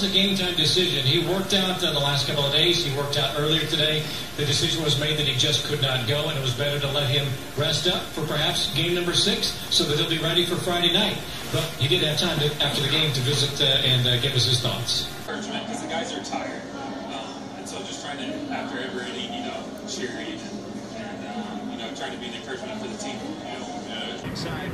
was a game-time decision. He worked out the last couple of days. He worked out earlier today. The decision was made that he just could not go, and it was better to let him rest up for perhaps game number 6 so that he'll be ready for Friday night. But he did have time after the game to visit and give us his thoughts. Encouragement, because the guys are tired. And so just trying to, after every inning, cheering and trying to be an encouragement for the team. Inside,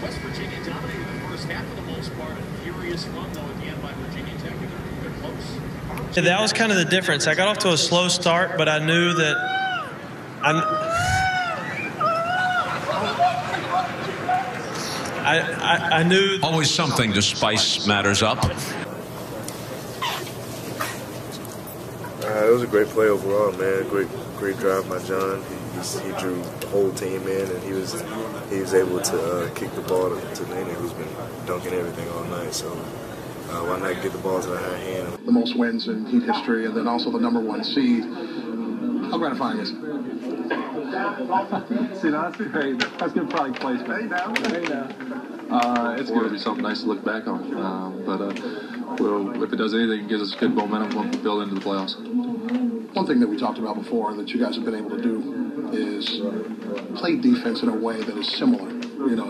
West Virginia dominated the first half for the most part. A furious run, though, at the end by Virginia Tech. They're close. Yeah, that was kind of the difference. I got off to a slow start, but I knew that I knew always something to spice matters up. It was a great play overall, man. Great drive by John. He drew the whole team in, and he was able to kick the ball to Nene, who's been dunking everything all night. So why not get the ball to the high hand? The most wins in Heat history, and then also the #1 seed. How gratifying is it? See, that's great. That's good product placement. Hey now. It's going to be something nice to look back on. But if it does anything, it gives us good momentum when we build into the playoffs. One thing that we talked about before that you guys have been able to do is play defense in a way that is similar.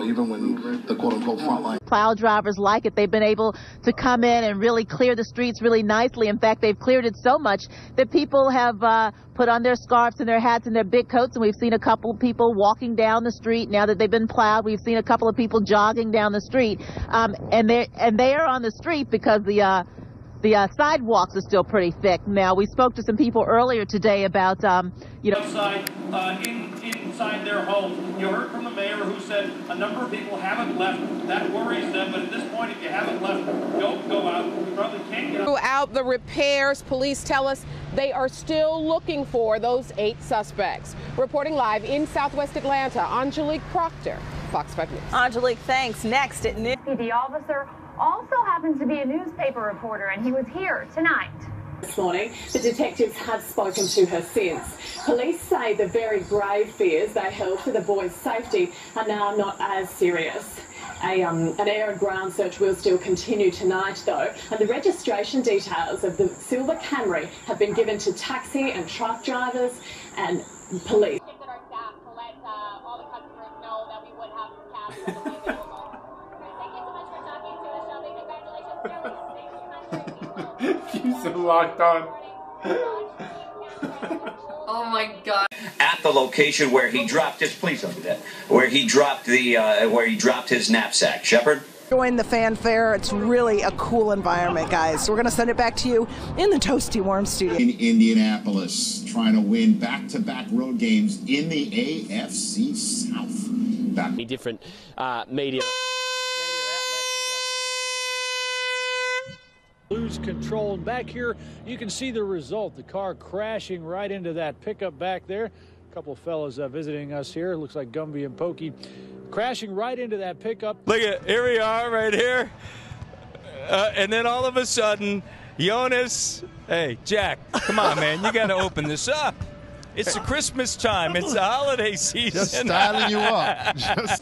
Even when the quote-unquote front line. Plow drivers like it. They've been able to come in and really clear the streets really nicely. In fact, they've cleared it so much that people have put on their scarves and their hats and their big coats, and we've seen a couple of people walking down the street now that they've been plowed. We've seen a couple of people jogging down the street, and they are on the street because the sidewalks are still pretty thick. Now, we spoke to some people earlier today about, outside, inside their home. You heard from the mayor who said a number of people haven't left. That worries them, but at this point, if you haven't left, don't go out. You probably can't get out. Throughout the repairs, police tell us they are still looking for those 8 suspects. Reporting live in Southwest Atlanta, Angelique Proctor, Fox 5 News. Angelique, thanks. Next at noon. The officer also happens to be a newspaper reporter, and he was here tonight. This morning, the detectives have spoken to her since. Police say the very grave fears they held for the boy's safety are now not as serious. An air and ground search will still continue tonight, though, and the registration details of the silver Camry have been given to taxi and truck drivers and police. She's so locked on. Oh my God! At the location where he dropped his, please don't do that. Where he dropped his knapsack. Shepard. Join the fanfare. It's really a cool environment, guys. So we're going to send it back to you in the Toasty Warm studio. In Indianapolis, trying to win back-to-back road games in the AFC South. Different media. Lose control, and back here you can see the result, the car crashing right into that pickup back there. A couple of fellas visiting us here, looks like Gumby and Pokey, crashing right into that pickup. Look at, here we are right here, and then all of a sudden Jonas, hey Jack, come on man, you got to open this up. It's the Christmas time. It's the holiday season. Just styling you up.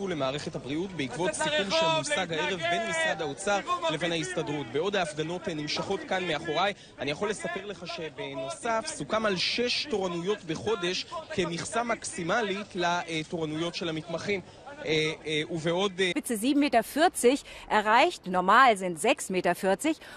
למערכת הבריאות בעקבות סיכום שמושג הערב בין משרד האוצר לבין ההסתדרות. בעוד ההפגנות נמשכות כאן מאחוריי, אני יכול לספר לך שבנוסף סוכם על 6 תורנויות בחודש כמכסה מקסימלית לתורנויות של המתמחים. Spitze 7,40 Meter erreicht, normal sind 6,40 Meter,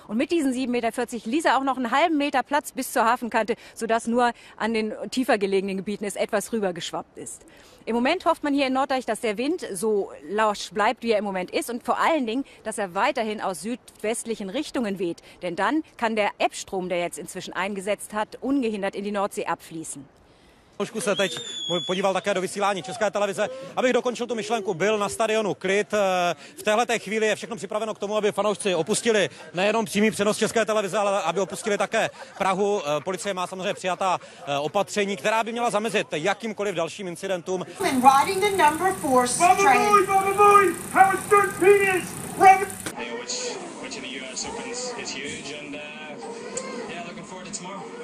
und mit diesen 7,40 Meter ließ er auch noch einen halben Meter Platz bis zur Hafenkante, sodass nur an den tiefer gelegenen Gebieten es etwas rübergeschwappt ist. Im Moment hofft man hier in Norddeich, dass der Wind so lausch bleibt, wie er im Moment ist, und vor allen Dingen, dass er weiterhin aus südwestlichen Richtungen weht, denn dann kann der Ebbstrom, der jetzt inzwischen eingesetzt hat, ungehindert in die Nordsee abfließen. Trošku se teď podíval také do vysílání České televize. Abych dokončil tu myšlenku, byl na stadionu klid. V téhleté chvíli je všechno připraveno k tomu, aby fanoušci opustili nejenom přímý přenos České televize, ale aby opustili také Prahu. Policie má samozřejmě přijatá opatření, která by měla zamezit jakýmkoliv dalším incidentům.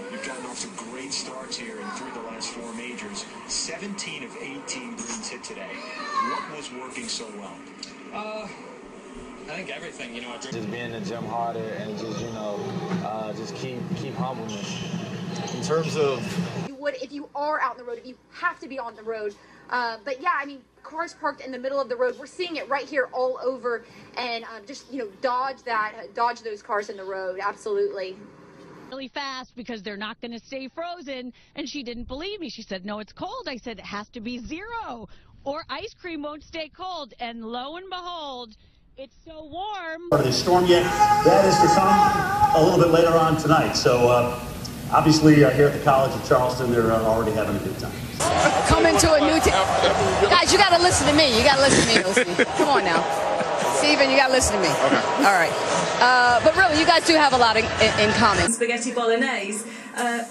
We've gotten off to great starts here and through the last 4 majors. 17 of 18 greens hit today. What was working so well? think everything, you know. Just be in the gym harder and just, you know, just keep humbleness. In terms of... You would if you are out on the road, if you have to be on the road. But yeah, I mean, cars parked in the middle of the road. We're seeing it right here all over, and just, you know, dodge those cars in the road. Absolutely. Really fast because they're not going to stay frozen. And she didn't believe me. She said, no, it's cold. I said, it has to be 0 or ice cream won't stay cold. And lo and behold, it's so warm. Part of this storm yet. That is to come a little bit later on tonight. So obviously here at the College of Charleston, they're already having a good time. Coming to a new guys, you got to listen to me. You got to listen to me, Lucy. Come on now. Steven, you got to listen to me. Okay. All right. But really, you guys do have a lot in common. Spaghetti bolognese. I'm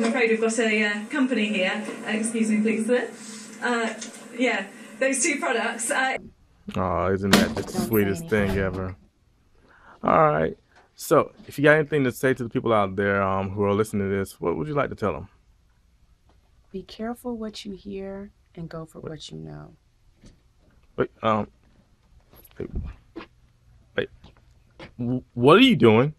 afraid we've got a company here. Excuse me, please, sir. Yeah, those two products. Oh, isn't that just the sweetest thing ever? All right. So, if you got anything to say to the people out there who are listening to this, what would you like to tell them? Be careful what you hear and go for what you know. Wait, what are you doing?